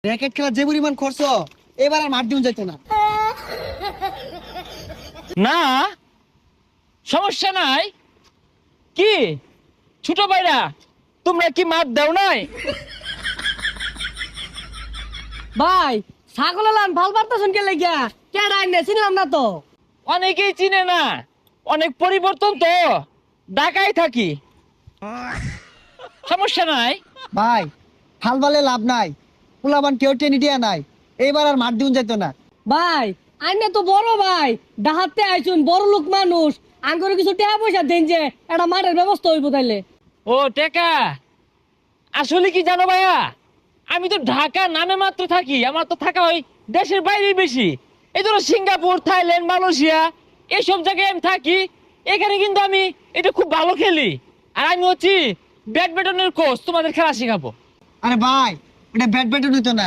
Racket খেলা যে পরিমাণ খরচ, এবার আর মাঠ দিন যাইতো না। না সমস্যা নাই। কি ছোট ভাইরা, তোমরা কি মাপ দাও নাই? ভাই ছাগল লান ভাল পারতেছেন কে লাগিয়া কে রাইনে চিনলাম না তো। অনেকেই চিনে না, অনেক পরিবর্তন তো, ঢাকায় থাকি। সমস্যা নাই। ভাই হাল বালে লাভ নাই, পোলাবান কেউ টেনে দিয়া নাই, এইবার আর মাঠ দিন যাইতো না। ভাই আইনে তো বড় ভাই ডাহাতে আইছুন বড় লোক মানুষ আঙ্গুরে কিছু টাকা পয়সা দেন যে একটা মাঠের ব্যবস্থা হইব তাইলে। ও টেকা, আসলে কি জানো ভাইয়া, আমি তো ঢাকা নামে মাত্র থাকি, আমার তো থাকা হয় দেশের বাইরে বেশি। এই ধরো সিঙ্গাপুর, থাইল্যান্ড, মালয়েশিয়া এইসব জায়গায় আমি থাকি। এখানে কিন্তু আমি এটা খুব ভালো খেলি, আর আমি হচ্ছি ব্যাডমিন্টনের কোচ, তোমাদের খেলা শেখাবো। আরে ভাই ওটা ব্যাট ব্যাটও নিত না।